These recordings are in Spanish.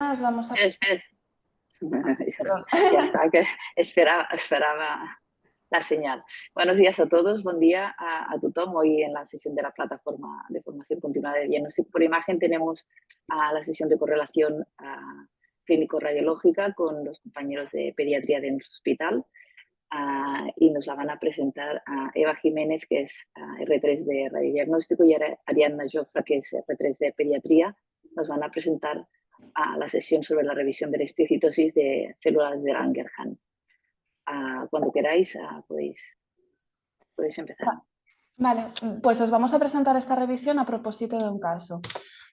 Vamos a... Espera, ya está, que esperaba la señal. Buenos días a todos, buen día a tothom. Hoy en la sesión de la plataforma de formación continua de diagnóstico por imagen tenemos la sesión de correlación clínico-radiológica con los compañeros de pediatría de nuestro hospital y nos la van a presentar a Eva Jiménez, que es R3 de radiodiagnóstico, y Ariadna Jofra, que es R3 de pediatría. Nos van a presentar la sesión sobre la revisión de la histiocytosis de células de Langerhans. Cuando queráis podéis empezar. Vale, pues os vamos a presentar esta revisión a propósito de un caso.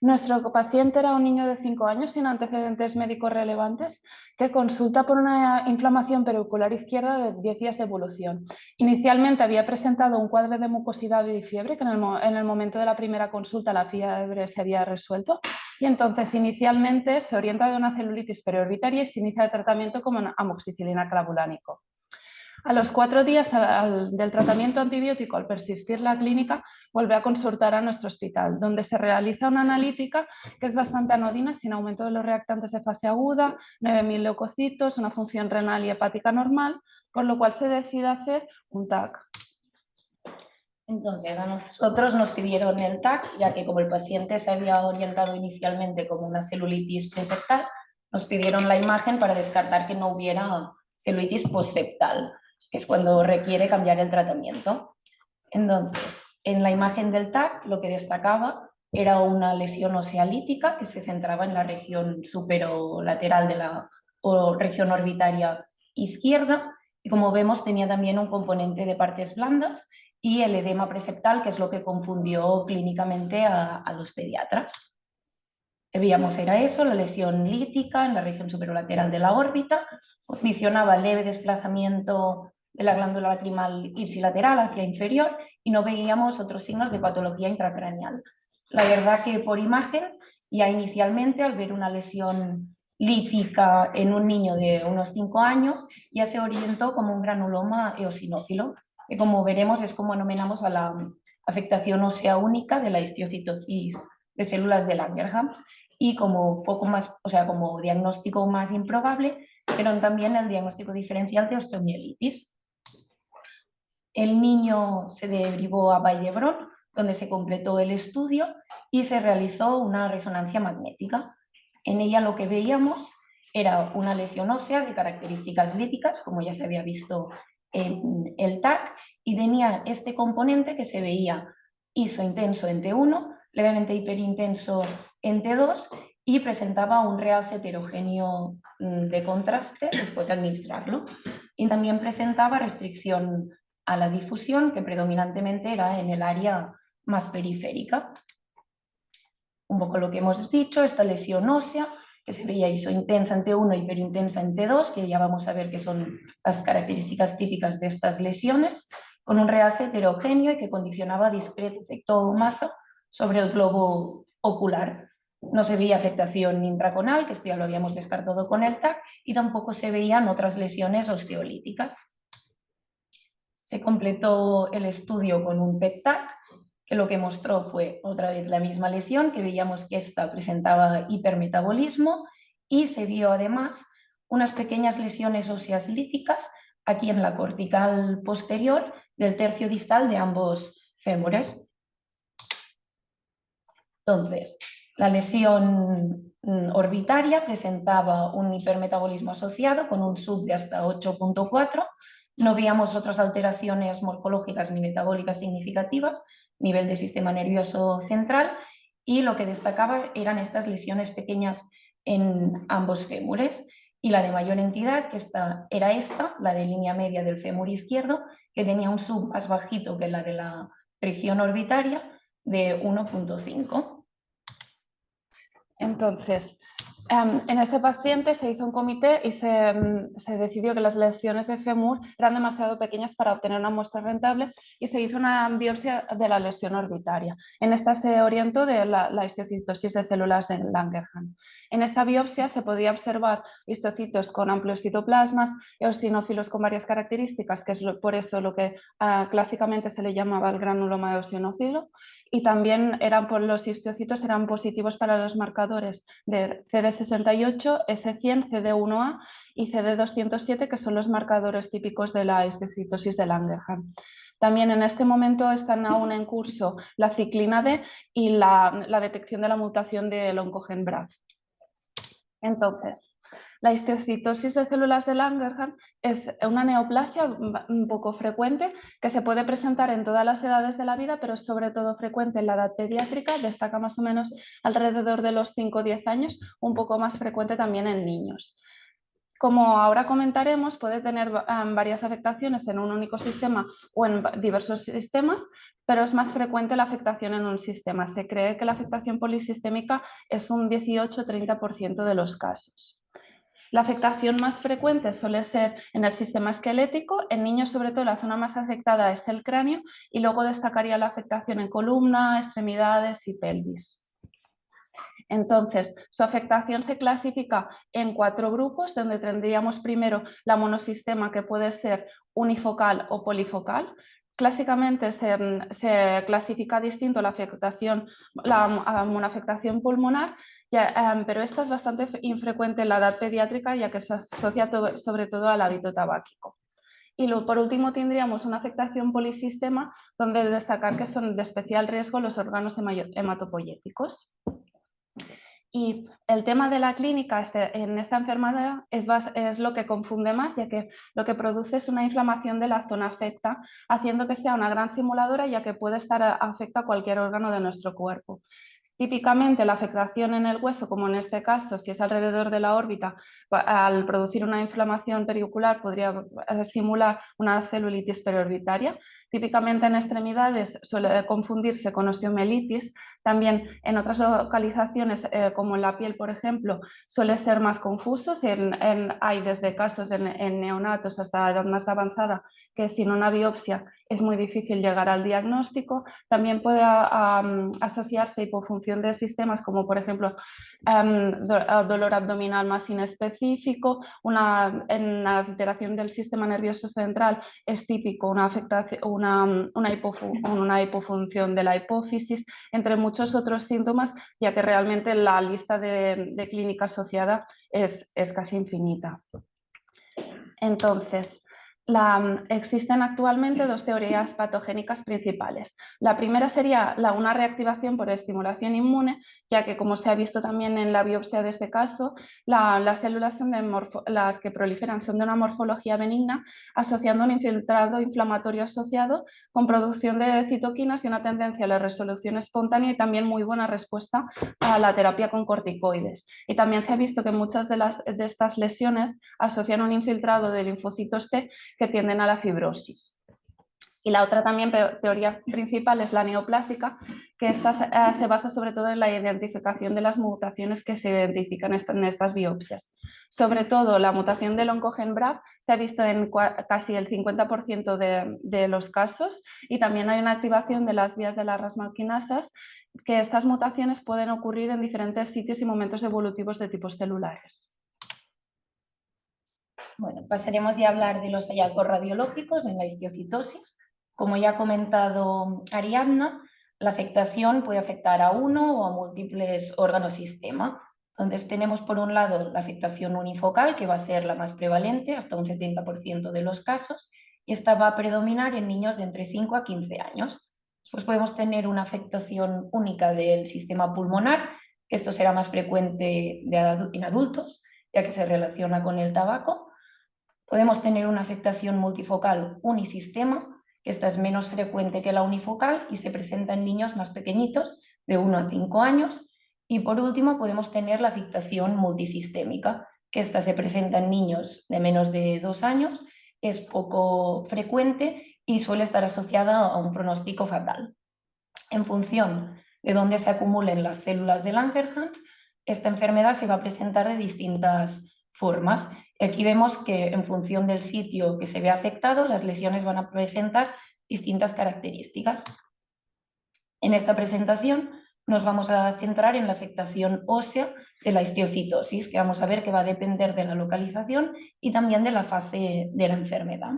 Nuestro paciente era un niño de 5 años sin antecedentes médicos relevantes que consulta por una inflamación periocular izquierda de 10 días de evolución. Inicialmente había presentado un cuadro de mucosidad y fiebre, que en el momento de la primera consulta la fiebre se había resuelto, y entonces inicialmente se orienta de una celulitis periorbitaria y se inicia el tratamiento con amoxicilina clavulánico. A los 4 días del tratamiento antibiótico, al persistir la clínica, vuelve a consultar a nuestro hospital, donde se realiza una analítica que es bastante anodina, sin aumento de los reactantes de fase aguda, 9.000 leucocitos, una función renal y hepática normal, por lo cual se decide hacer un TAC. Entonces, a nosotros nos pidieron el TAC, ya que como el paciente se había orientado inicialmente como una celulitis preseptal, nos pidieron la imagen para descartar que no hubiera celulitis postseptal, que es cuando requiere cambiar el tratamiento. Entonces, en la imagen del TAC lo que destacaba era una lesión ósea lítica que se centraba en la región superolateral de o región orbitaria izquierda, y como vemos tenía también un componente de partes blandas y el edema preseptal, que es lo que confundió clínicamente a los pediatras. Veíamos era eso, la lesión lítica en la región superolateral de la órbita, condicionaba leve desplazamiento de la glándula lacrimal ipsilateral hacia inferior y no veíamos otros signos de patología intracraneal. La verdad que por imagen, ya inicialmente al ver una lesión lítica en un niño de unos 5 años, ya se orientó como un granuloma eosinófilo, que como veremos es como anomenamos a la afectación ósea única de la histiocytosis de células de Langerhans, y como foco más, o sea, como diagnóstico más improbable, pero también el diagnóstico diferencial de osteomielitis. El niño se derivó a Vall d'Hebron, donde se completó el estudio y se realizó una resonancia magnética. En ella lo que veíamos era una lesión ósea de características líticas, como ya se había visto en el TAC, y tenía este componente que se veía isointenso en T1, levemente hiperintenso en T2 y presentaba un realce heterogéneo de contraste después de administrarlo. Y también presentaba restricción a la difusión, que predominantemente era en el área más periférica. Un poco lo que hemos dicho, esta lesión ósea, que se veía isointensa en T1, hiperintensa en T2, que ya vamos a ver que son las características típicas de estas lesiones, con un realce heterogéneo y que condicionaba discreto efecto masa sobre el globo ocular. No se veía afectación intraconal, que esto ya lo habíamos descartado con el TAC, y tampoco se veían otras lesiones osteolíticas. Se completó el estudio con un PET-TAC, que lo que mostró fue otra vez la misma lesión, que veíamos que esta presentaba hipermetabolismo, y se vio además unas pequeñas lesiones óseas líticas aquí en la cortical posterior del tercio distal de ambos fémures. Entonces, la lesión orbitaria presentaba un hipermetabolismo asociado con un SUV de hasta 8.4. No veíamos otras alteraciones morfológicas ni metabólicas significativas, nivel de sistema nervioso central, y lo que destacaba eran estas lesiones pequeñas en ambos fémures, y la de mayor entidad, que era esta, la de línea media del fémur izquierdo, que tenía un SUV más bajito que la de la región orbitaria, de 1.5. Entonces, en este paciente se hizo un comité y se decidió que las lesiones de fémur eran demasiado pequeñas para obtener una muestra rentable y se hizo una biopsia de la lesión orbitaria. En esta se orientó de la histiocytosis de células de Langerhans. En esta biopsia se podía observar histocitos con amplios citoplasmas, eosinófilos con varias características, que es por eso lo que clásicamente se le llamaba el granuloma eosinófilo, y también los histocitos eran positivos para los marcadores de CD CD68, S100, CD1A y CD207, que son los marcadores típicos de la histiocytosis de Langerhans. También en este momento están aún en curso la ciclina D y la detección de la mutación del oncogen BRAF. Entonces, la histiocytosis de células de Langerhans es una neoplasia un poco frecuente que se puede presentar en todas las edades de la vida, pero es sobre todo frecuente en la edad pediátrica, destaca más o menos alrededor de los 5 o 10 años, un poco más frecuente también en niños. Como ahora comentaremos, puede tener varias afectaciones en un único sistema o en diversos sistemas, pero es más frecuente la afectación en un sistema. Se cree que la afectación polisistémica es un 18-30% de los casos. La afectación más frecuente suele ser en el sistema esquelético, en niños sobre todo la zona más afectada es el cráneo y luego destacaría la afectación en columna, extremidades y pelvis. Entonces, su afectación se clasifica en 4 grupos, donde tendríamos primero la monosistema, que puede ser unifocal o polifocal. Clásicamente se clasifica distinto la monoafectación pulmonar, pero esta es bastante infrecuente en la edad pediátrica, ya que se asocia sobre todo al hábito tabáquico. Y por último tendríamos una afectación polisistema, donde destacar que son de especial riesgo los órganos hematopoyéticos. Y el tema de la clínica en esta enfermedad es lo que confunde más, ya que lo que produce es una inflamación de la zona afecta, haciendo que sea una gran simuladora, ya que puede estar afecta a cualquier órgano de nuestro cuerpo. Típicamente la afectación en el hueso, como en este caso, si es alrededor de la órbita, al producir una inflamación periocular podría simular una celulitis periorbitaria. Típicamente en extremidades suele confundirse con osteomielitis. También en otras localizaciones, como en la piel, por ejemplo, suele ser más confuso. Hay desde casos en neonatos hasta edad más avanzada que sin una biopsia es muy difícil llegar al diagnóstico. También puede asociarse hipofunción de sistemas como por ejemplo dolor abdominal más inespecífico, una alteración del sistema nervioso central es típico, una hipofunción de la hipófisis, entre muchos otros síntomas, ya que realmente la lista de clínica asociada es casi infinita. Entonces, existen actualmente 2 teorías patogénicas principales. La primera sería una reactivación por estimulación inmune, ya que, como se ha visto también en la biopsia de este caso, las células las que proliferan son de una morfología benigna, asociando un infiltrado inflamatorio asociado con producción de citoquinas y una tendencia a la resolución espontánea y también muy buena respuesta a la terapia con corticoides. Y también se ha visto que muchas de estas lesiones asocian un infiltrado de linfocitos T que tienden a la fibrosis. Y la otra también teoría principal es la neoplásica, que esta se basa sobre todo en la identificación de las mutaciones que se identifican en estas biopsias. Sobre todo la mutación del oncogen BRAF se ha visto en casi el 50% de los casos, y también hay una activación de las vías de las RAS-malquinasas, que estas mutaciones pueden ocurrir en diferentes sitios y momentos evolutivos de tipos celulares. Bueno, pasaremos ya a hablar de los hallazgos radiológicos en la histiocytosis. Como ya ha comentado Ariadna, la afectación puede afectar a uno o a múltiples órganos sistema. Entonces tenemos por un lado la afectación unifocal, que va a ser la más prevalente, hasta un 70% de los casos, y esta va a predominar en niños de entre 5 a 15 años. Después podemos tener una afectación única del sistema pulmonar, que esto será más frecuente en adultos, ya que se relaciona con el tabaco. Podemos tener una afectación multifocal unisistema, que esta es menos frecuente que la unifocal y se presenta en niños más pequeñitos, de 1 a 5 años. Y por último podemos tener la afectación multisistémica, que esta se presenta en niños de menos de 2 años, es poco frecuente y suele estar asociada a un pronóstico fatal. En función de dónde se acumulen las células de Langerhans, esta enfermedad se va a presentar de distintas formas. Aquí vemos que en función del sitio que se ve afectado, las lesiones van a presentar distintas características. En esta presentación nos vamos a centrar en la afectación ósea de la histiocytosis, que vamos a ver que va a depender de la localización y también de la fase de la enfermedad.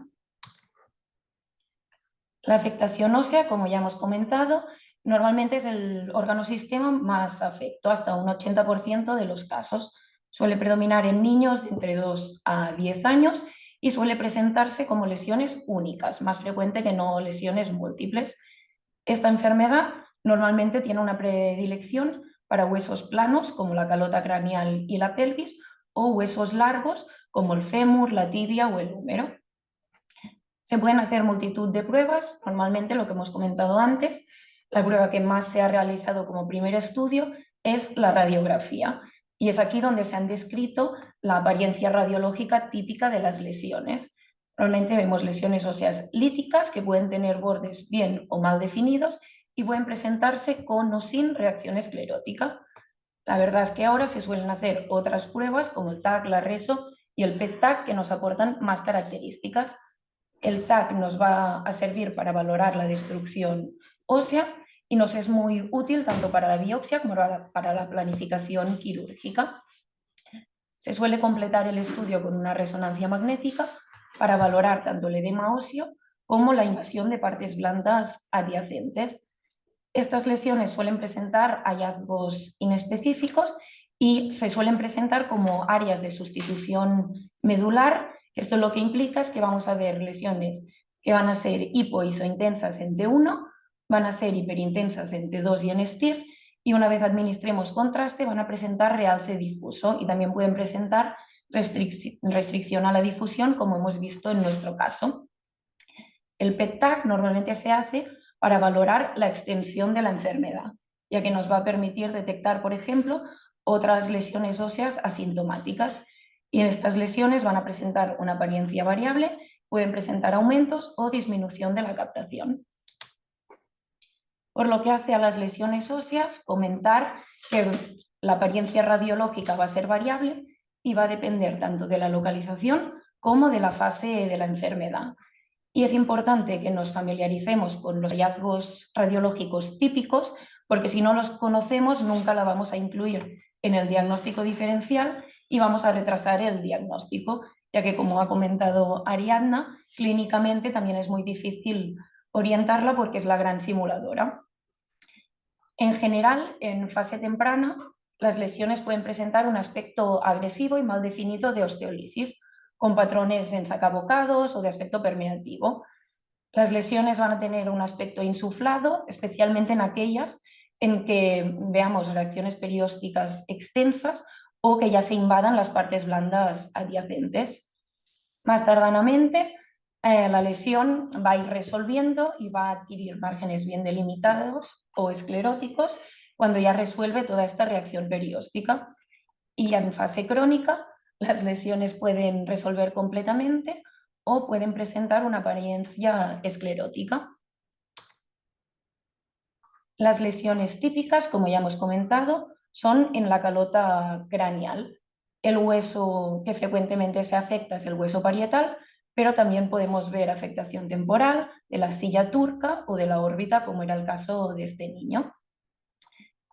La afectación ósea, como ya hemos comentado, normalmente es el órgano sistema más afecto, hasta un 80% de los casos. Suele predominar en niños de entre 2 a 10 años y suele presentarse como lesiones únicas, más frecuente que no lesiones múltiples. Esta enfermedad normalmente tiene una predilección para huesos planos como la calota craneal y la pelvis o huesos largos como el fémur, la tibia o el húmero. Se pueden hacer multitud de pruebas, normalmente lo que hemos comentado antes. La prueba que más se ha realizado como primer estudio es la radiografía y es aquí donde se han descrito la apariencia radiológica típica de las lesiones. Normalmente vemos lesiones óseas líticas que pueden tener bordes bien o mal definidos y pueden presentarse con o sin reacción esclerótica. La verdad es que ahora se suelen hacer otras pruebas como el TAC, la RESO y el PET-TAC que nos aportan más características. El TAC nos va a servir para valorar la destrucción ósea y nos es muy útil tanto para la biopsia como para la planificación quirúrgica. Se suele completar el estudio con una resonancia magnética para valorar tanto el edema óseo como la invasión de partes blandas adyacentes. Estas lesiones suelen presentar hallazgos inespecíficos y se suelen presentar como áreas de sustitución medular. Esto lo que implica es que vamos a ver lesiones que van a ser hipoisointensas en T1, van a ser hiperintensas en T2 y en STIR, y una vez administremos contraste van a presentar realce difuso y también pueden presentar restricción a la difusión, como hemos visto en nuestro caso. El PET-TAC normalmente se hace para valorar la extensión de la enfermedad, ya que nos va a permitir detectar, por ejemplo, otras lesiones óseas asintomáticas. Y en estas lesiones van a presentar una apariencia variable, pueden presentar aumentos o disminución de la captación. Por lo que hace a las lesiones óseas, comentar que la apariencia radiológica va a ser variable y va a depender tanto de la localización como de la fase de la enfermedad. Y es importante que nos familiaricemos con los hallazgos radiológicos típicos, porque si no los conocemos nunca la vamos a incluir en el diagnóstico diferencial y vamos a retrasar el diagnóstico, ya que, como ha comentado Ariadna, clínicamente también es muy difícil orientarla porque es la gran simuladora. En general, en fase temprana, las lesiones pueden presentar un aspecto agresivo y mal definido de osteolisis, con patrones ensacabocados o de aspecto permeativo. Las lesiones van a tener un aspecto insuflado, especialmente en aquellas en que veamos reacciones periósticas extensas o que ya se invadan las partes blandas adyacentes. Más tardanamente, la lesión va a ir resolviendo y va a adquirir márgenes bien delimitados o escleróticos cuando ya resuelve toda esta reacción perióstica. Y en fase crónica, las lesiones pueden resolver completamente o pueden presentar una apariencia esclerótica. Las lesiones típicas, como ya hemos comentado, son en la calota craneal. El hueso que frecuentemente se afecta es el hueso parietal, pero también podemos ver afectación temporal de la silla turca o de la órbita, como era el caso de este niño.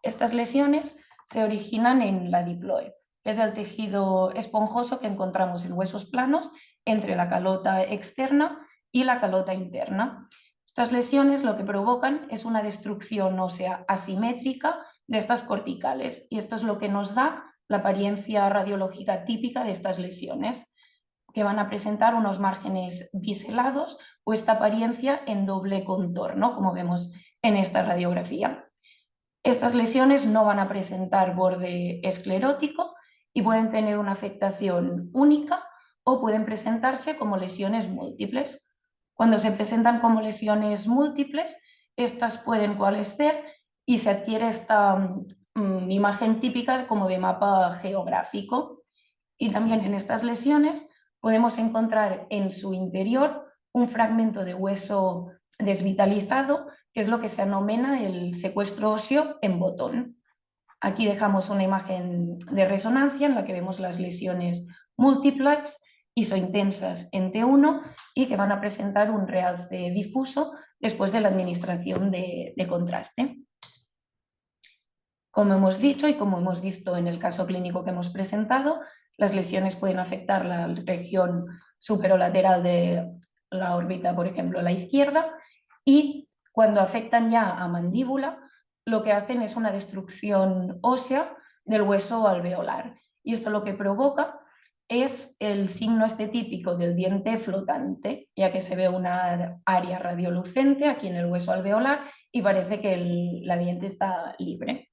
Estas lesiones se originan en la diploe, que es el tejido esponjoso que encontramos en huesos planos entre la calota externa y la calota interna. Estas lesiones lo que provocan es una destrucción ósea asimétrica de estas corticales y esto es lo que nos da la apariencia radiológica típica de estas lesiones, que van a presentar unos márgenes biselados o esta apariencia en doble contorno, como vemos en esta radiografía. Estas lesiones no van a presentar borde esclerótico y pueden tener una afectación única o pueden presentarse como lesiones múltiples. Cuando se presentan como lesiones múltiples, estas pueden coalescer y se adquiere esta imagen típica como de mapa geográfico. Y también en estas lesiones podemos encontrar en su interior un fragmento de hueso desvitalizado, que es lo que se denomina el secuestro óseo en botón. Aquí dejamos una imagen de resonancia en la que vemos las lesiones múltiples, isointensas en T1 y que van a presentar un realce difuso después de la administración de contraste. Como hemos dicho y como hemos visto en el caso clínico que hemos presentado, las lesiones pueden afectar la región superolateral de la órbita, por ejemplo, a la izquierda, y cuando afectan ya a mandíbula, lo que hacen es una destrucción ósea del hueso alveolar. y esto lo que provoca es el signo este típico del diente flotante, ya que se ve una área radiolucente aquí en el hueso alveolar y parece que la diente está libre.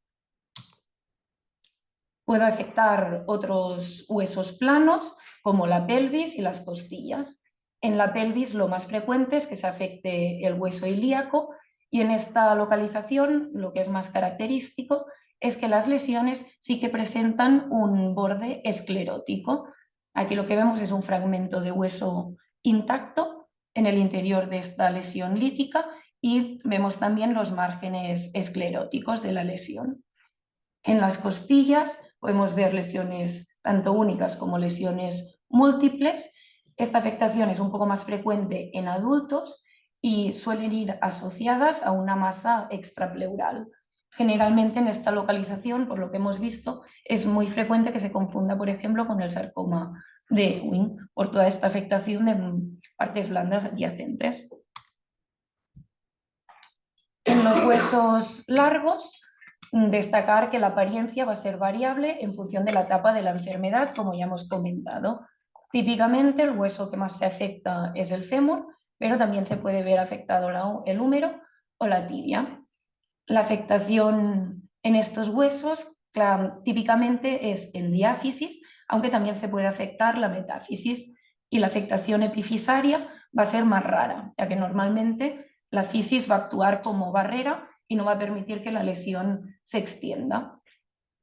Puede afectar otros huesos planos, como la pelvis y las costillas. En la pelvis lo más frecuente es que se afecte el hueso ilíaco y en esta localización lo que es más característico es que las lesiones sí que presentan un borde esclerótico. Aquí lo que vemos es un fragmento de hueso intacto en el interior de esta lesión lítica y vemos también los márgenes escleróticos de la lesión. En las costillas podemos ver lesiones tanto únicas como lesiones múltiples. Esta afectación es un poco más frecuente en adultos y suelen ir asociadas a una masa extrapleural. Generalmente en esta localización, por lo que hemos visto, es muy frecuente que se confunda, por ejemplo, con el sarcoma de Ewing, por toda esta afectación de partes blandas adyacentes. En los huesos largos, destacar que la apariencia va a ser variable en función de la etapa de la enfermedad, como ya hemos comentado. Típicamente el hueso que más se afecta es el fémur, pero también se puede ver afectado el húmero o la tibia. La afectación en estos huesos típicamente es en diáfisis, aunque también se puede afectar la metáfisis, y la afectación epifisaria va a ser más rara, ya que normalmente la fisis va a actuar como barrera y no va a permitir que la lesión se extienda.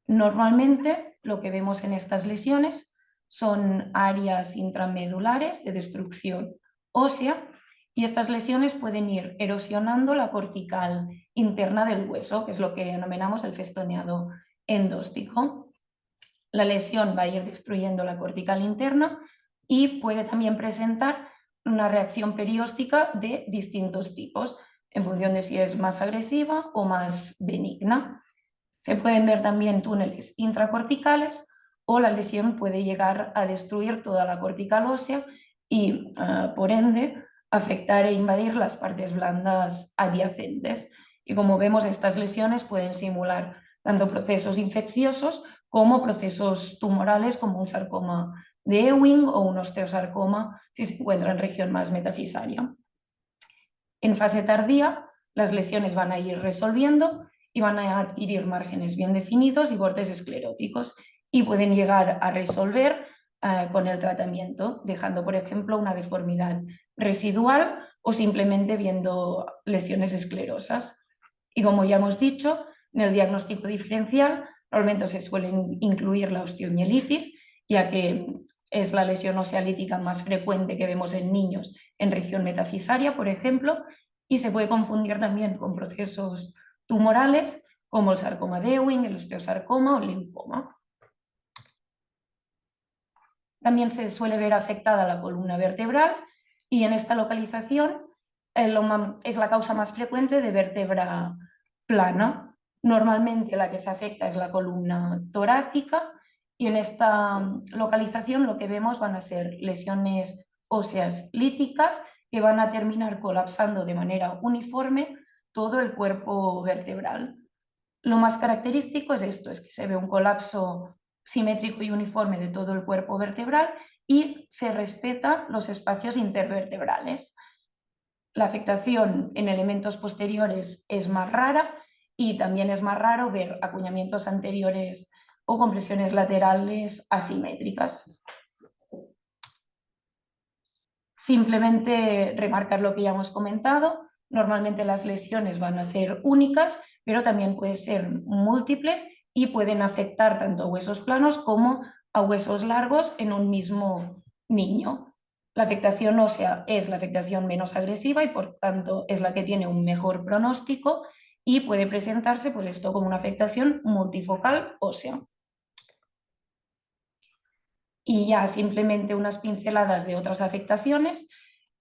Normalmente lo que vemos en estas lesiones son áreas intramedulares de destrucción ósea y estas lesiones pueden ir erosionando la cortical interna del hueso, que es lo que denominamos el festoneado endóstico. La lesión va a ir destruyendo la cortical interna y puede también presentar una reacción perióstica de distintos tipos, en función de si es más agresiva o más benigna. Se pueden ver también túneles intracorticales o la lesión puede llegar a destruir toda la cortical ósea y, por ende, afectar e invadir las partes blandas adyacentes. Y como vemos, estas lesiones pueden simular tanto procesos infecciosos como procesos tumorales, como un sarcoma de Ewing o un osteosarcoma si se encuentra en región más metafisaria. En fase tardía, las lesiones van a ir resolviendo y van a adquirir márgenes bien definidos y bordes escleróticos y pueden llegar a resolver con el tratamiento, dejando, por ejemplo, una deformidad residual o simplemente viendo lesiones esclerosas. Y como ya hemos dicho, en el diagnóstico diferencial normalmente se suele incluir la osteomielitis, ya que es la lesión ósea lítica más frecuente que vemos en niños en región metafisaria, por ejemplo, y se puede confundir también con procesos tumorales como el sarcoma de Ewing, el osteosarcoma o el linfoma. También se suele ver afectada la columna vertebral y en esta localización es la causa más frecuente de vértebra plana. Normalmente la que se afecta es la columna torácica y en esta localización lo que vemos van a ser lesiones óseas líticas que van a terminar colapsando de manera uniforme todo el cuerpo vertebral. Lo más característico es esto, es que se ve un colapso simétrico y uniforme de todo el cuerpo vertebral y se respetan los espacios intervertebrales. La afectación en elementos posteriores es más rara y también es más raro ver acuñamientos anteriores o compresiones laterales asimétricas. Simplemente remarcar lo que ya hemos comentado, normalmente las lesiones van a ser únicas, pero también pueden ser múltiples y pueden afectar tanto a huesos planos como a huesos largos en un mismo niño. La afectación ósea es la afectación menos agresiva y por tanto es la que tiene un mejor pronóstico y puede presentarse por esto como una afectación multifocal ósea. Y ya simplemente unas pinceladas de otras afectaciones.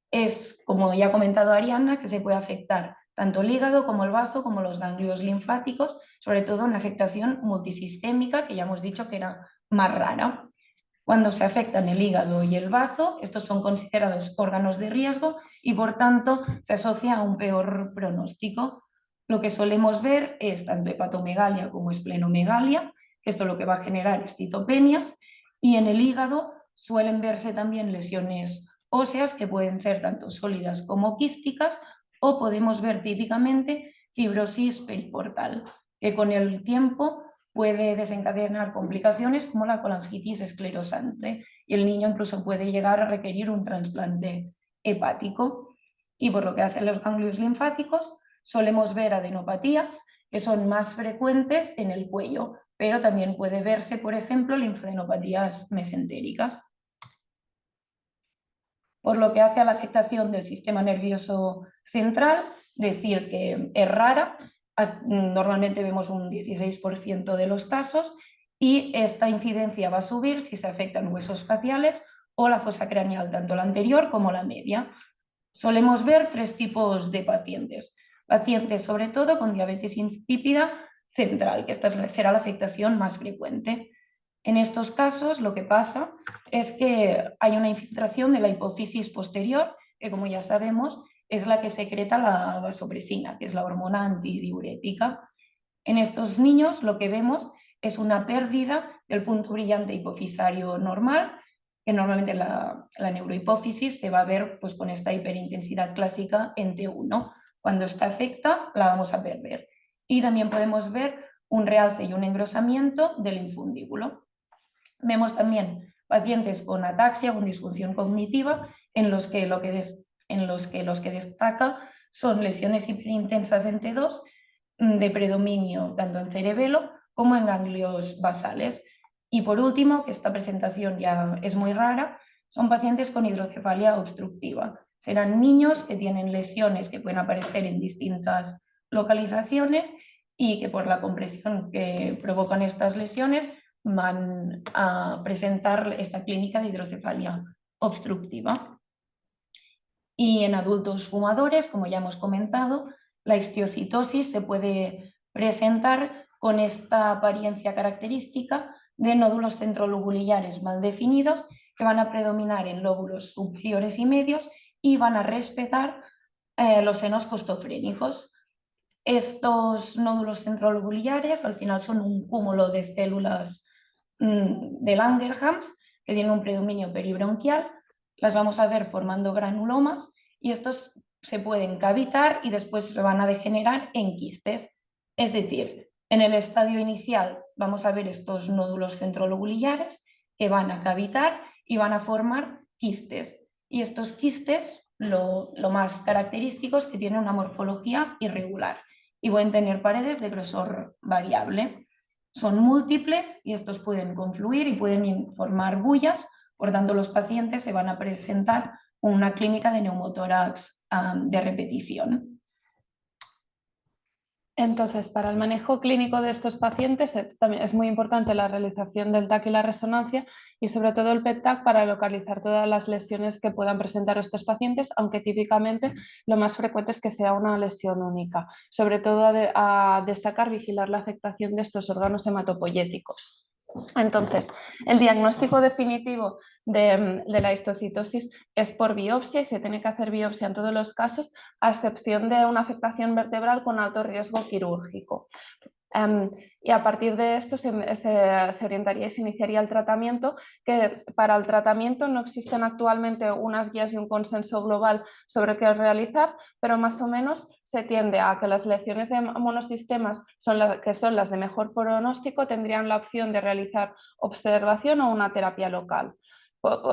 Es, como ya ha comentado Ariadna, que se puede afectar tanto el hígado como el bazo, como los ganglios linfáticos, sobre todo una afectación multisistémica, que ya hemos dicho que era más rara. Cuando se afectan el hígado y el bazo, estos son considerados órganos de riesgo y por tanto se asocia a un peor pronóstico. Lo que solemos ver es tanto hepatomegalia como esplenomegalia que esto lo que va a generar es citopenias, y en el hígado suelen verse también lesiones óseas que pueden ser tanto sólidas como quísticas, o podemos ver típicamente fibrosis periportal, que con el tiempo puede desencadenar complicaciones como la colangitis esclerosante, y el niño incluso puede llegar a requerir un trasplante hepático. Y por lo que hace a los ganglios linfáticos, solemos ver adenopatías que son más frecuentes en el cuello, pero también puede verse, por ejemplo, linfadenopatías mesentéricas. Por lo que hace a la afectación del sistema nervioso central, decir que es rara, normalmente vemos un 16% de los casos, y esta incidencia va a subir si se afectan huesos faciales o la fosa craneal, tanto la anterior como la media. Solemos ver 3 tipos de pacientes. Pacientes sobre todo con diabetes insípida central, que esta será la afectación más frecuente. En estos casos lo que pasa es que hay una infiltración de la hipófisis posterior, que como ya sabemos es la que secreta la vasopresina, que es la hormona antidiurética. En estos niños lo que vemos es una pérdida del punto brillante hipofisario normal, que normalmente la neurohipófisis se va a ver pues, con esta hiperintensidad clásica en T1. Cuando esta afecta, la vamos a perder. Y también podemos ver un realce y un engrosamiento del infundíbulo. Vemos también pacientes con ataxia, con disfunción cognitiva, en los que destaca son lesiones hiperintensas en T2 de predominio tanto en cerebelo como en ganglios basales. Y por último, que esta presentación ya es muy rara, son pacientes con hidrocefalia obstructiva. Serán niños que tienen lesiones que pueden aparecer en distintas localizaciones y que por la compresión que provocan estas lesiones van a presentar esta clínica de hidrocefalia obstructiva. Y en adultos fumadores, como ya hemos comentado, la histiocytosis se puede presentar con esta apariencia característica de nódulos centrolobulillares mal definidos que van a predominar en lóbulos superiores y medios y van a respetar los senos costofrénicos. Estos nódulos centrolobulillares al final son un cúmulo de células de Langerhans que tienen un predominio peribronquial. Las vamos a ver formando granulomas y estos se pueden cavitar y después se van a degenerar en quistes. Es decir, en el estadio inicial vamos a ver estos nódulos centrolobulillares que van a cavitar y van a formar quistes. Y estos quistes, lo más característico es que tienen una morfología irregular y pueden tener paredes de grosor variable. Son múltiples y estos pueden confluir y pueden formar bullas, por tanto los pacientes se van a presentar con una clínica de neumotórax de repetición. Entonces, para el manejo clínico de estos pacientes también es muy importante la realización del TAC y la resonancia y sobre todo el PET-TAC para localizar todas las lesiones que puedan presentar estos pacientes, aunque típicamente lo más frecuente es que sea una lesión única. Sobre todo a destacar, vigilar la afectación de estos órganos hematopoyéticos. Entonces, el diagnóstico definitivo de la histocitosis es por biopsia y se tiene que hacer biopsia en todos los casos, a excepción de una afectación vertebral con alto riesgo quirúrgico. Y a partir de esto se orientaría y se iniciaría el tratamiento, que para el tratamiento no existen actualmente unas guías y un consenso global sobre qué realizar, pero más o menos se tiende a que las lesiones de monosistemas, que son las de mejor pronóstico, tendrían la opción de realizar observación o una terapia local.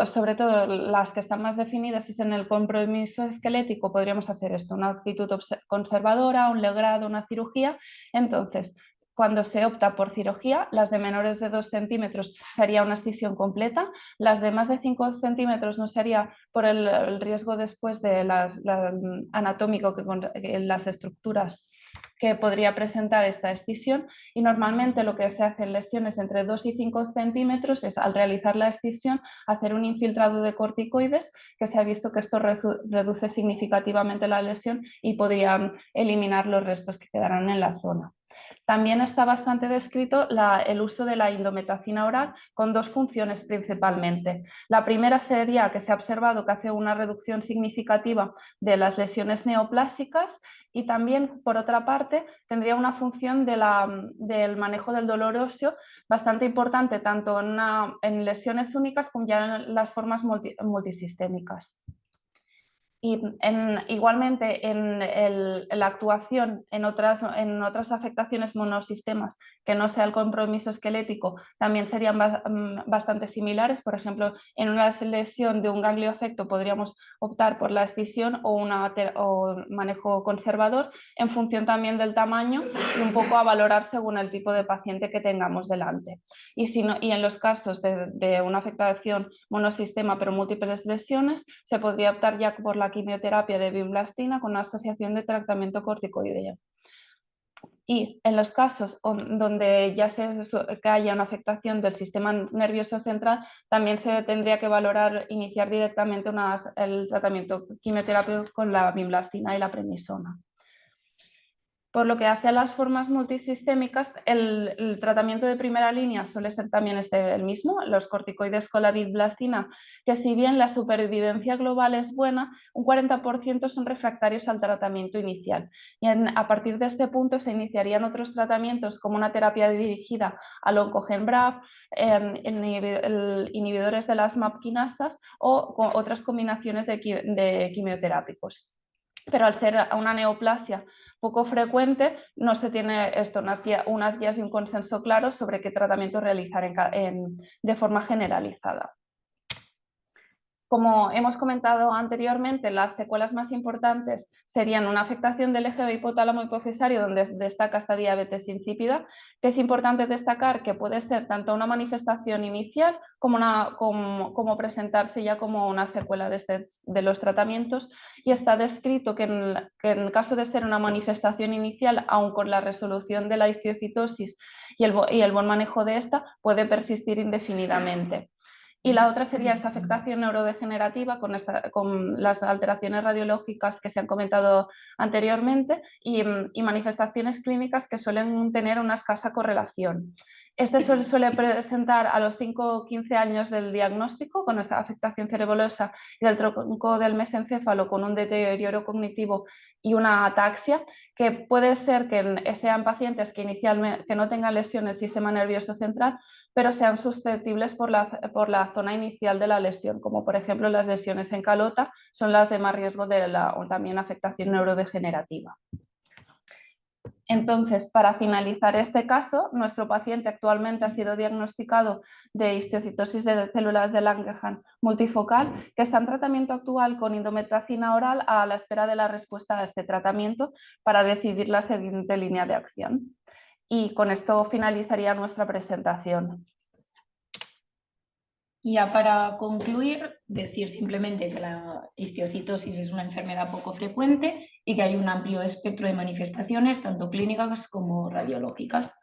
Sobre todo las que están más definidas, si es en el compromiso esquelético, podríamos hacer esto, una actitud conservadora, un legrado, una cirugía. Entonces, cuando se opta por cirugía, las de menores de 2 centímetros sería una escisión completa, las de más de 5 centímetros no sería por el riesgo después de anatómico que las estructuras que podría presentar esta escisión, y normalmente lo que se hace en lesiones entre 2 y 5 centímetros es, al realizar la escisión, hacer un infiltrado de corticoides, que se ha visto que esto reduce significativamente la lesión y podría eliminar los restos que quedarán en la zona. También está bastante descrito el uso de la indometacina oral con dos funciones principalmente. La primera sería que se ha observado que hace una reducción significativa de las lesiones neoplásicas y también, por otra parte, tendría una función del manejo del dolor óseo bastante importante tanto en lesiones únicas como ya en las formas multisistémicas. Y igualmente en la actuación en otras afectaciones monosistemas que no sea el compromiso esquelético también serían bastante similares. Por ejemplo, en una lesión de un ganglio afecto podríamos optar por la escisión o manejo conservador en función también del tamaño y un poco a valorar según el tipo de paciente que tengamos delante. Y en los casos de una afectación monosistema pero múltiples lesiones se podría optar ya por la quimioterapia de vinblastina con una asociación de tratamiento corticoideo. Y en los casos donde ya que haya una afectación del sistema nervioso central, también se tendría que valorar iniciar directamente el tratamiento quimioterápico con la vinblastina y la prednisona. Por lo que hace a las formas multisistémicas, el tratamiento de primera línea suele ser también el mismo, los corticoides con la vinblastina, que si bien la supervivencia global es buena, un 40% son refractarios al tratamiento inicial. Y a partir de este punto se iniciarían otros tratamientos como una terapia dirigida al oncogen-BRAF, inhibidores de las MAP quinasas o otras combinaciones de quimioterápicos. Pero al ser una neoplasia poco frecuente, no se tiene unas guías y un consenso claro sobre qué tratamiento realizar de forma generalizada. Como hemos comentado anteriormente, las secuelas más importantes serían una afectación del eje hipotálamo hipofisario donde destaca esta diabetes insípida, que es importante destacar que puede ser tanto una manifestación inicial como presentarse ya como una secuela de los tratamientos, y está descrito que en caso de ser una manifestación inicial, aun con la resolución de la histiocytosis y el buen manejo de esta, puede persistir indefinidamente. Y la otra sería esta afectación neurodegenerativa con las alteraciones radiológicas que se han comentado anteriormente y manifestaciones clínicas que suelen tener una escasa correlación. Este suele presentar a los 5 o 15 años del diagnóstico con esta afectación cerebrosa y del tronco del mesencéfalo con un deterioro cognitivo y una ataxia, que puede ser que sean pacientes que inicialmente no tengan lesiones del sistema nervioso central, pero sean susceptibles por la zona inicial de la lesión, como por ejemplo las lesiones en calota son las de más riesgo de también afectación neurodegenerativa. Entonces, para finalizar este caso, nuestro paciente actualmente ha sido diagnosticado de histiocytosis de células de Langerhans multifocal, que está en tratamiento actual con indometacina oral a la espera de la respuesta a este tratamiento para decidir la siguiente línea de acción. Y con esto finalizaría nuestra presentación. Y ya para concluir, decir simplemente que la histiocytosis es una enfermedad poco frecuente y que hay un amplio espectro de manifestaciones, tanto clínicas como radiológicas,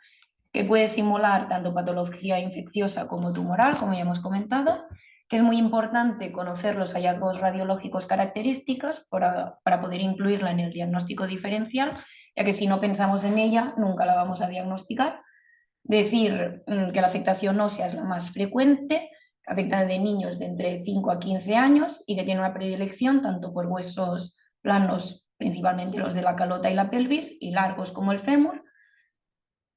que puede simular tanto patología infecciosa como tumoral, como ya hemos comentado, que es muy importante conocer los hallazgos radiológicos característicos para poder incluirla en el diagnóstico diferencial, ya que si no pensamos en ella, nunca la vamos a diagnosticar. Decir que la afectación ósea es la más frecuente, afecta de niños de entre 5 a 15 años y que tiene una predilección tanto por huesos planos, principalmente los de la calota y la pelvis, y largos como el fémur.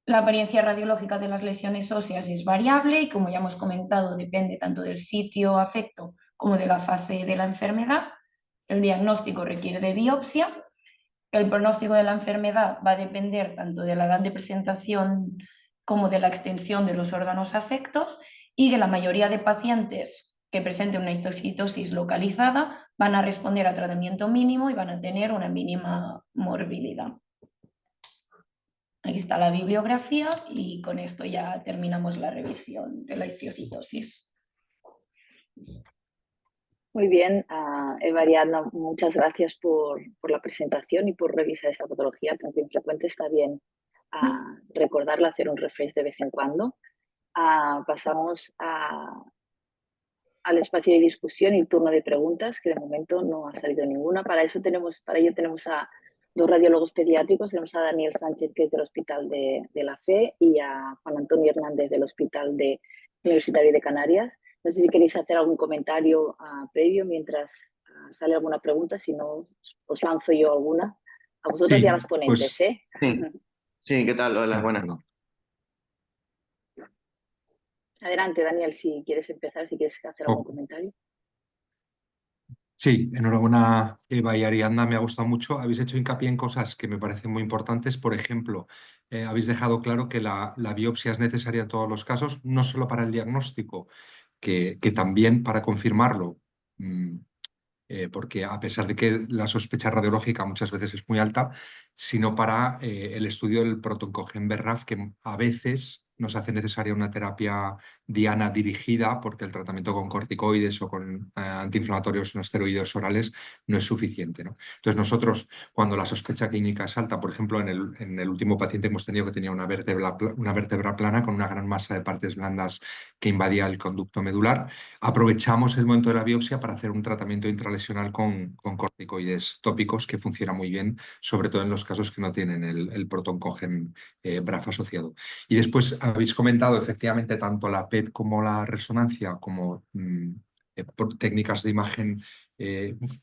La apariencia radiológica de las lesiones óseas es variable y, como ya hemos comentado, depende tanto del sitio afecto como de la fase de la enfermedad. El diagnóstico requiere de biopsia. El pronóstico de la enfermedad va a depender tanto de la edad de presentación como de la extensión de los órganos afectos, y que la mayoría de pacientes que presenten una histiocytosis localizada van a responder a tratamiento mínimo y van a tener una mínima morbilidad. Aquí está la bibliografía y con esto ya terminamos la revisión de la histiocytosis. Muy bien, Eva y Ariadna, muchas gracias por la presentación y por revisar esta patología tan infrecuente. Está bien recordarla, hacer un refresh de vez en cuando. Pasamos al espacio de discusión y turno de preguntas, que de momento no ha salido ninguna. Para ello tenemos a dos radiólogos pediátricos. Tenemos a Daniel Sánchez, que es del Hospital de la Fe, y a Juan Antonio Hernández del Hospital Universitario de Canarias. No sé si queréis hacer algún comentario previo mientras sale alguna pregunta, si no, os lanzo yo alguna. A vosotros y a Sí, las ponentes, pues ¿eh? Sí, sí, ¿qué tal? Hola, buenas. perdón. Adelante, Daniel, si quieres empezar, si quieres hacer algún Oh, comentario. sí, enhorabuena Eva y Ariadna, me ha gustado mucho. Habéis hecho hincapié en cosas que me parecen muy importantes. Por ejemplo, habéis dejado claro que la biopsia es necesaria en todos los casos, no solo para el diagnóstico, que también para confirmarlo. mm, Porque a pesar de que la sospecha radiológica muchas veces es muy alta, sino para el estudio del protoncogen BRAF, que a veces nos hace necesaria una terapia diana dirigida, porque el tratamiento con corticoides o con antiinflamatorios no esteroides orales no es suficiente, ¿no? Entonces nosotros, cuando la sospecha clínica es alta, por ejemplo, en el último paciente hemos tenido que tenía una vértebra plana con una gran masa de partes blandas que invadía el conducto medular, aprovechamos el momento de la biopsia para hacer un tratamiento intralesional con corticoides tópicos que funciona muy bien, sobre todo en los casos que no tienen el protoncogen BRAF asociado. Y después habéis comentado efectivamente tanto la PET como la resonancia como técnicas de imagen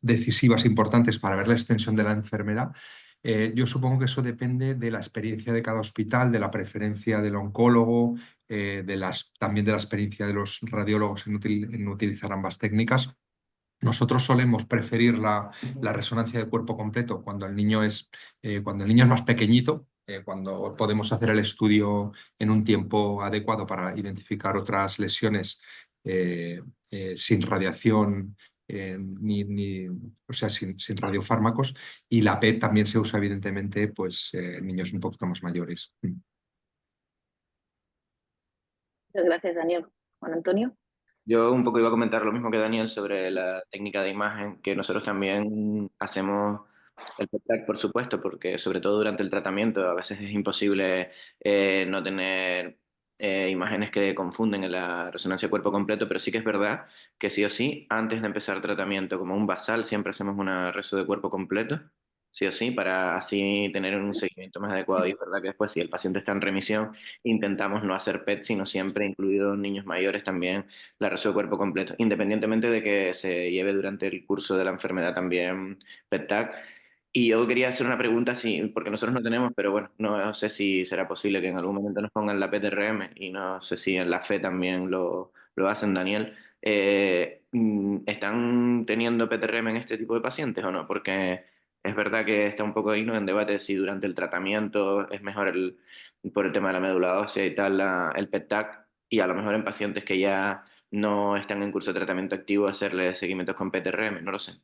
decisivas importantes para ver la extensión de la enfermedad. Yo supongo que eso depende de la experiencia de cada hospital, de la preferencia del oncólogo, también de la experiencia de los radiólogos en utilizar ambas técnicas. Nosotros solemos preferir la resonancia de cuerpo completo cuando el niño es más pequeñito, cuando podemos hacer el estudio en un tiempo adecuado para identificar otras lesiones sin radiación, o sea, sin radiofármacos, y la PET también se usa evidentemente pues, en niños un poquito más mayores. Muchas gracias, Daniel. Juan Antonio. Yo un poco iba a comentar lo mismo que Daniel sobre la técnica de imagen, que nosotros también hacemos el PET-TAC, por supuesto, porque sobre todo durante el tratamiento a veces es imposible no tener imágenes que confunden en la resonancia cuerpo completo, pero sí que es verdad que sí o sí, antes de empezar tratamiento como un basal, siempre hacemos una reso de cuerpo completo, sí o sí, para así tener un seguimiento más adecuado. Y es verdad que después, si el paciente está en remisión, intentamos no hacer PET, sino siempre, incluidos niños mayores, también la reso de cuerpo completo, independientemente de que se lleve durante el curso de la enfermedad también PET-TAC. Y yo quería hacer una pregunta, sí, porque nosotros no tenemos, pero bueno, no sé si será posible que en algún momento nos pongan la PTRM y no sé si en la FE también lo hacen, Daniel. ¿Están teniendo PTRM en este tipo de pacientes o no? Porque es verdad que está un poco ahí, ¿no?, en debate si durante el tratamiento es mejor por el tema de la médula ósea y tal, el PET-TAC, y a lo mejor en pacientes que ya no están en curso de tratamiento activo hacerle seguimientos con PTRM, no lo sé.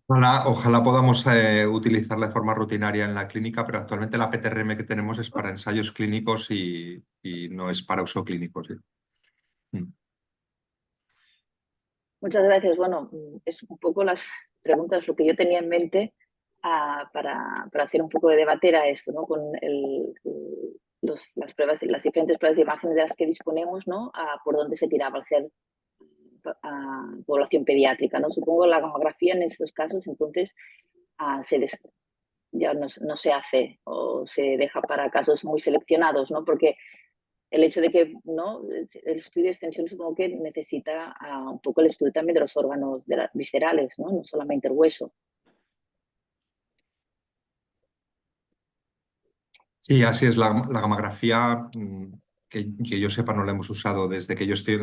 Ojalá podamos utilizarla de forma rutinaria en la clínica, pero actualmente la PTRM que tenemos es para ensayos clínicos y no es para uso clínico. Sí. Mm. Muchas gracias. Bueno, es un poco las preguntas, lo que yo tenía en mente para hacer un poco de debate era esto, ¿no? Con las pruebas, las diferentes pruebas de imágenes de las que disponemos, ¿no? Por dónde se tiraba al ser población pediátrica, ¿no? Supongo la gamografía en estos casos, entonces, ya no se hace o se deja para casos muy seleccionados, ¿no? Porque el hecho de que, ¿no?, el estudio de extensión supongo que necesita un poco el estudio también de los órganos viscerales, ¿no? No solamente el hueso. Sí, así es. La gamografía, que yo sepa, no la hemos usado desde que yo estoy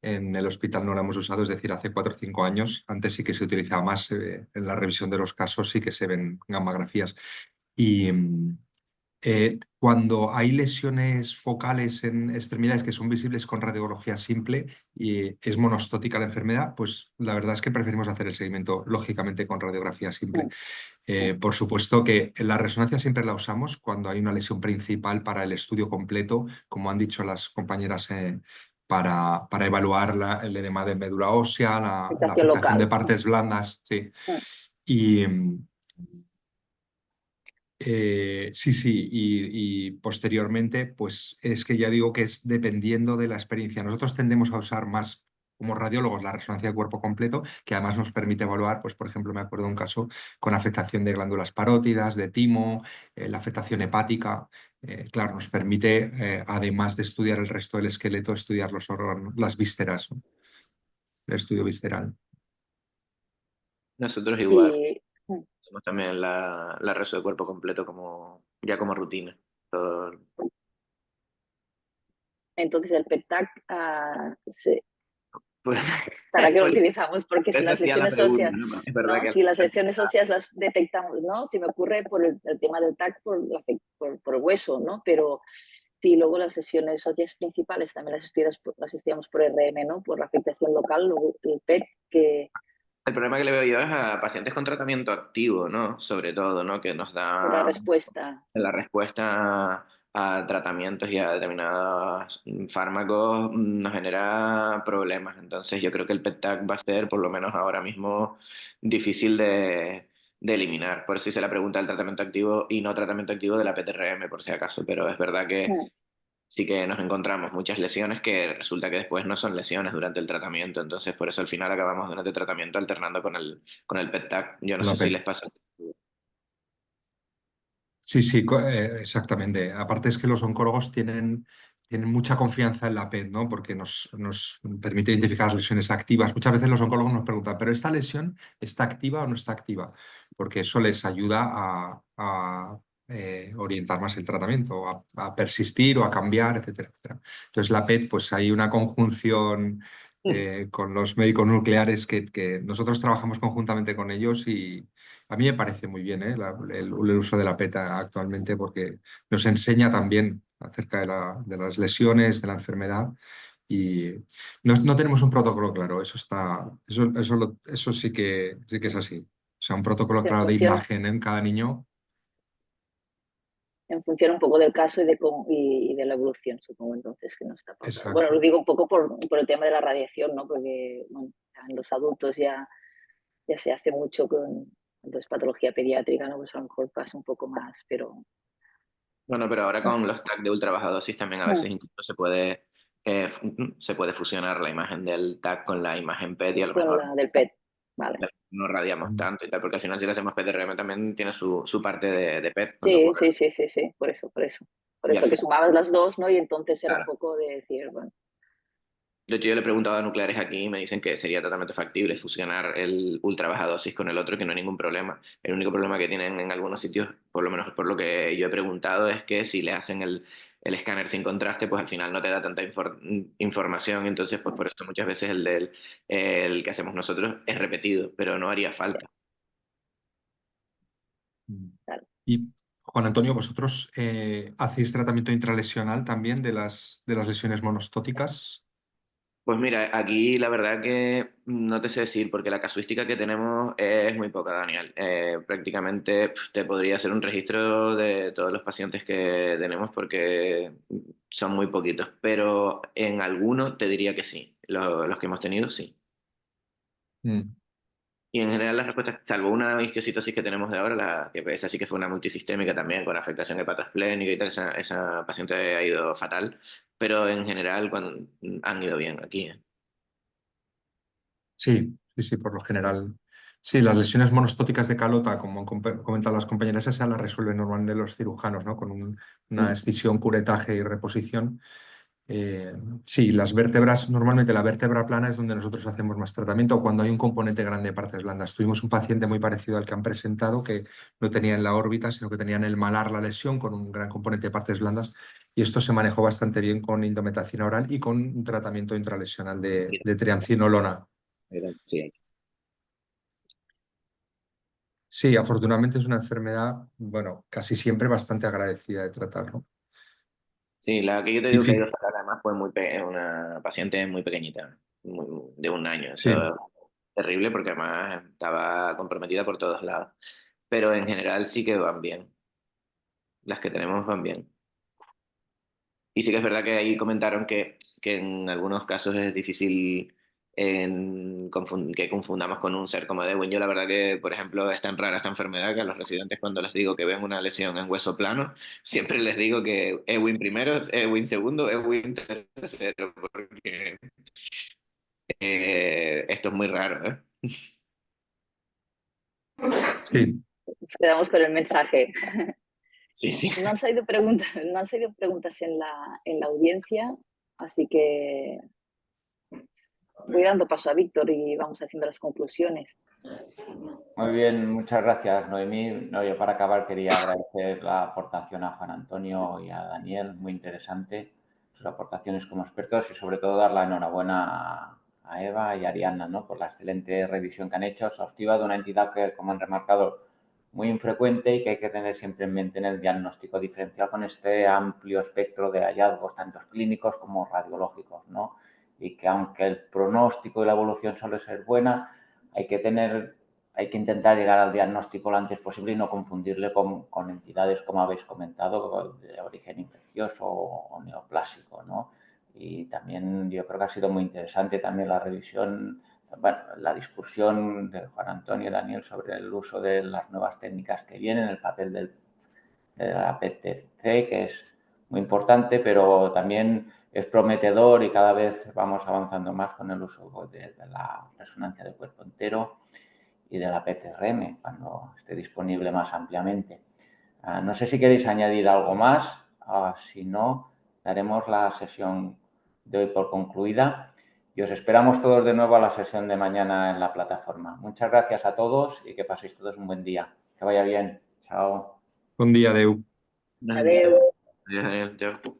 en el hospital, no la hemos usado, es decir, hace 4 o 5 años. Antes sí que se utilizaba más, en la revisión de los casos sí que se ven gamografías. Y, cuando hay lesiones focales en extremidades que son visibles con radiografía simple y es monostótica la enfermedad, pues la verdad es que preferimos hacer el seguimiento, lógicamente, con radiografía simple. Por supuesto que la resonancia siempre la usamos cuando hay una lesión principal para el estudio completo, como han dicho las compañeras, para evaluar el edema de médula ósea, la Afectación afectación de local. partes blandas. Sí. Y, sí, sí, y posteriormente, pues es que ya digo que es dependiendo de la experiencia. Nosotros tendemos a usar más como radiólogos la resonancia de cuerpo completo, que además nos permite evaluar, pues por ejemplo, me acuerdo de un caso con afectación de glándulas parótidas, de timo, la afectación hepática. Claro, nos permite, además de estudiar el resto del esqueleto, estudiar los órganos, las vísceras, ¿no? El estudio visceral. Nosotros igual, Y hacemos también la reso de cuerpo completo ya como rutina. Todo, entonces el PET-TAC, por, ¿para qué lo por utilizamos? Porque si eso las hacía la lesiones pregunta, óseas, ¿no? Es verdad ¿no? que Si las lesiones óseas las detectamos, ¿no? Si me ocurre por el tema del TAC, por el hueso, ¿no? Pero si luego las lesiones óseas principales también las estudiamos por RM, ¿no? Por la afectación local, luego el PET, que el problema que le veo yo es a pacientes con tratamiento activo, ¿no? Sobre todo, ¿no? Que nos por la da respuesta. la respuesta a tratamientos y a determinados fármacos nos genera problemas. Entonces yo creo que el PET-TAC va a ser, por lo menos ahora mismo, difícil de eliminar. Por eso hice la pregunta del tratamiento activo y no tratamiento activo de la PTRM, por si acaso. Pero es verdad que Mm. sí que nos encontramos muchas lesiones que resulta que después no son lesiones durante el tratamiento. Entonces por eso al final acabamos durante el tratamiento alternando con el PET-TAC. Yo no Con la sé si PET. les pasa. Sí, sí, exactamente. Aparte es que los oncólogos tienen mucha confianza en la PET, ¿no? Porque nos permite identificar las lesiones activas. Muchas veces los oncólogos nos preguntan, ¿pero esta lesión está activa o no está activa? Porque eso les ayuda a orientar más el tratamiento, a persistir o a cambiar, etcétera, etcétera. Entonces la PET, pues hay una conjunción con los médicos nucleares que nosotros trabajamos conjuntamente con ellos y a mí me parece muy bien, el uso de la PETA actualmente porque nos enseña también acerca de las lesiones, de la enfermedad y no tenemos un protocolo claro, eso sí que es así. O sea, un protocolo En claro de función, imagen en cada niño. en función un poco del caso y de la evolución, supongo entonces que no está pautado. Bueno, lo Exacto. digo un poco por el tema de la radiación, ¿no? Porque bueno, en los adultos ya se hace mucho con entonces, patología pediátrica, ¿no? Pues a lo mejor pasa un poco más, pero Bueno, pero ahora con los TAC de ultra baja dosis también a mm, veces incluso se puede fusionar la imagen del TAC con la imagen PET y a lo con mejor la del PET, vale. no radiamos tanto y tal, porque al final si le hacemos PTRM también tiene su parte de PET, con lo Sí, cual, sí, sí, sí, sí, por eso, por eso. Por y al eso que final, sumabas las dos, ¿no? Y entonces era un claro. poco de decir, bueno, De hecho, yo le he preguntado a nucleares aquí y me dicen que sería totalmente factible fusionar el ultra baja dosis con el otro, que no hay ningún problema. El único problema que tienen en algunos sitios, por lo menos por lo que yo he preguntado, es que si le hacen el escáner sin contraste, pues al final no te da tanta información. Entonces, pues por eso muchas veces el que hacemos nosotros es repetido, pero no haría sí, falta. claro. Y Juan Antonio, ¿vosotros hacéis tratamiento intralesional también de las lesiones monostóticas? Pues mira, aquí la verdad que no te sé decir, porque la casuística que tenemos es muy poca, Daniel. Prácticamente te podría hacer un registro de todos los pacientes que tenemos porque son muy poquitos, pero en algunos te diría que sí. Los que hemos tenido, sí. Mm. Y en general las respuestas, salvo una histiocytosis que tenemos de ahora, la que esa sí que fue una multisistémica también, con afectación hepatoesplénica y tal, esa paciente ha ido fatal, pero en general han ido bien aquí. Sí, sí, sí, por lo general. Sí, las lesiones monostóticas de calota, como han comentado las compañeras, esas las resuelven normalmente los cirujanos, ¿no? Con una Mm. escisión, curetaje y reposición. Eh, sí, las vértebras, normalmente la vértebra plana es donde nosotros hacemos más tratamiento cuando hay un componente grande de partes blandas. Tuvimos un paciente muy parecido al que han presentado que no tenía en la órbita, sino que tenía en el malar la lesión con un gran componente de partes blandas y esto se manejó bastante bien con indometacina oral y con un tratamiento intralesional de triamcinolona. Sí. Sí, afortunadamente es una enfermedad, bueno, casi siempre bastante agradecida de tratar, ¿no? Sí, la que Es yo te digo que ha ido difícil. fatal además fue una paciente muy pequeñita, de 1 año. Eso Sí. es terrible porque además estaba comprometida por todos lados. Pero en general sí que van bien. Las que tenemos van bien. Y sí que es verdad que ahí comentaron que en algunos casos es difícil que confundamos con un ser como Ewing. Yo la verdad que, por ejemplo, es tan rara esta enfermedad que a los residentes cuando les digo que ven una lesión en hueso plano, siempre les digo que Ewing primero, Ewing segundo, Ewing tercero, porque esto es muy raro, ¿eh? Sí, Quedamos con el mensaje. Sí, sí. No han salido preguntas en la audiencia, así que voy dando paso a Víctor y vamos haciendo las conclusiones. Muy bien, muchas gracias, Noemí. No, yo para acabar quería agradecer la aportación a Juan Antonio y a Daniel, muy interesante, sus aportaciones como expertos y sobre todo dar la enhorabuena a Eva y a Ariadna, ¿no?, por la excelente revisión que han hecho, exhaustiva, de una entidad que, como han remarcado, muy infrecuente y que hay que tener siempre en mente en el diagnóstico diferencial con este amplio espectro de hallazgos, tanto clínicos como radiológicos, ¿no? Y que aunque el pronóstico y la evolución suele ser buena, hay que intentar llegar al diagnóstico lo antes posible y no confundirle con entidades, como habéis comentado, de origen infeccioso o neoplásico, ¿no? Y también yo creo que ha sido muy interesante también la revisión, bueno, la discusión de Juan Antonio y Daniel sobre el uso de las nuevas técnicas que vienen, el papel de la PTC, que es muy importante, pero también es prometedor y cada vez vamos avanzando más con el uso de la resonancia de cuerpo entero y de la PTRM cuando esté disponible más ampliamente. No sé si queréis añadir algo más, si no, daremos la sesión de hoy por concluida y os esperamos todos de nuevo a la sesión de mañana en la plataforma. Muchas gracias a todos y que paséis todos un buen día. Que vaya bien. Chao. buen día, Deu. Adeu. Adiós, Daniel. Chao.